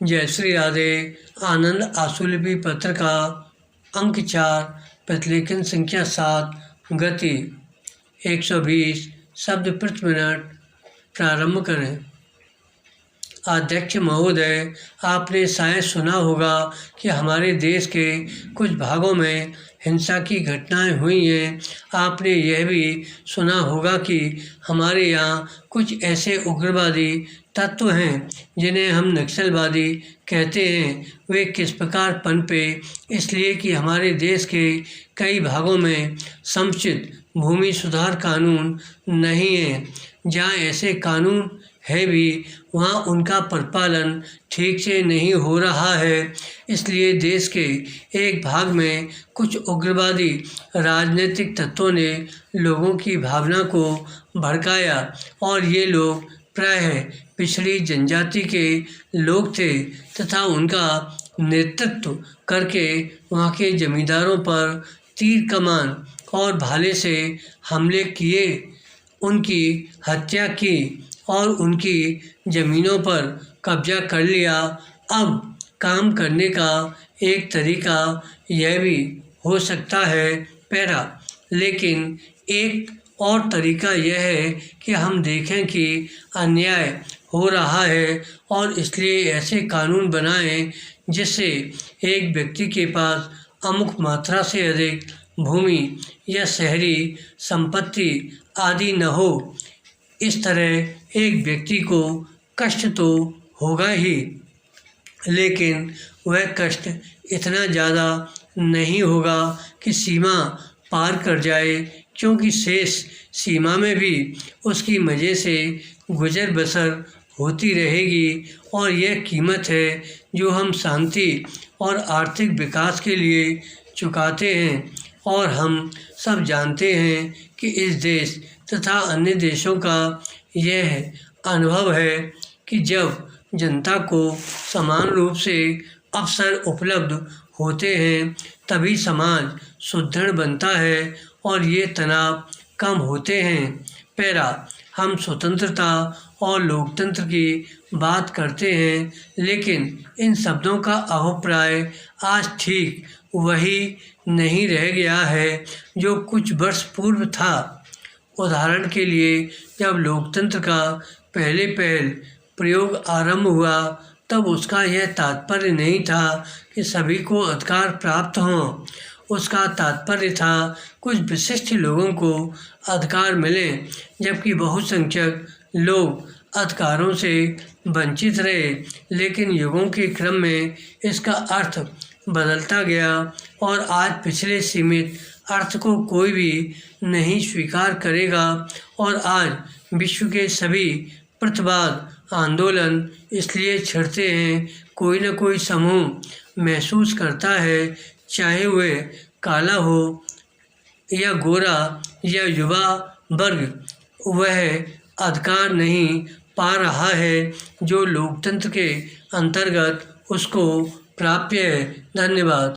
जयश्री राधे। आनंद आशुलिपि पत्र का अंक 4, प्रतिलेखन संख्या 7, गति 120 शब्द प्रति मिनट। प्रारंभ करें। अध्यक्ष महोदय, आपने शायद सुना होगा कि हमारे देश के कुछ भागों में हिंसा की घटनाएं हुई हैं। आपने यह भी सुना होगा कि हमारे यहाँ कुछ ऐसे उग्रवादी तत्व हैं जिन्हें हम नक्सलवादी कहते हैं। वे किस प्रकार पनपे, इसलिए कि हमारे देश के कई भागों में समुचित भूमि सुधार कानून नहीं है। जहाँ ऐसे कानून है भी, वहाँ उनका परिपालन ठीक से नहीं हो रहा है। इसलिए देश के एक भाग में कुछ उग्रवादी राजनीतिक तत्वों ने लोगों की भावना को भड़काया और ये लोग प्रायः पिछड़ी जनजाति के लोग थे तथा उनका नेतृत्व करके वहाँ के जमींदारों पर तीर कमान और भाले से हमले किए, उनकी हत्या की और उनकी ज़मीनों पर कब्जा कर लिया। अब काम करने का एक तरीका यह भी हो सकता है लेकिन एक और तरीका यह है कि हम देखें कि अन्याय हो रहा है और इसलिए ऐसे कानून बनाएं जिससे एक व्यक्ति के पास अमुक मात्रा से अधिक भूमि या शहरी संपत्ति आदि न हो। इस तरह एक व्यक्ति को कष्ट तो होगा ही, लेकिन वह कष्ट इतना ज़्यादा नहीं होगा कि सीमा पार कर जाए, क्योंकि शेष सीमा में भी उसकी मज़े से गुजर बसर होती रहेगी। और यह कीमत है जो हम शांति और आर्थिक विकास के लिए चुकाते हैं। और हम सब जानते हैं कि इस देश तथा अन्य देशों का यह अनुभव है कि जब जनता को समान रूप से अवसर उपलब्ध होते हैं तभी समाज सुदृढ़ बनता है और ये तनाव कम होते हैं। हम स्वतंत्रता और लोकतंत्र की बात करते हैं, लेकिन इन शब्दों का अभिप्राय आज ठीक वही नहीं रह गया है जो कुछ वर्ष पूर्व था। उदाहरण के लिए, जब लोकतंत्र का पहले प्रयोग आरंभ हुआ तब उसका यह तात्पर्य नहीं था कि सभी को अधिकार प्राप्त हों। उसका तात्पर्य था कुछ विशिष्ट लोगों को अधिकार मिले, जबकि बहुसंख्यक लोग अधिकारों से वंचित रहे। लेकिन युगों के क्रम में इसका अर्थ बदलता गया और आज पिछले सीमित अर्थ को कोई भी नहीं स्वीकार करेगा। और आज विश्व के सभी प्रतिवाद आंदोलन इसलिए छिड़ते हैं, कोई न कोई समूह महसूस करता है, चाहे वह काला हो या गोरा या युवा वर्ग, वह अधिकार नहीं पा रहा है जो लोकतंत्र के अंतर्गत उसको प्राप्य है। धन्यवाद।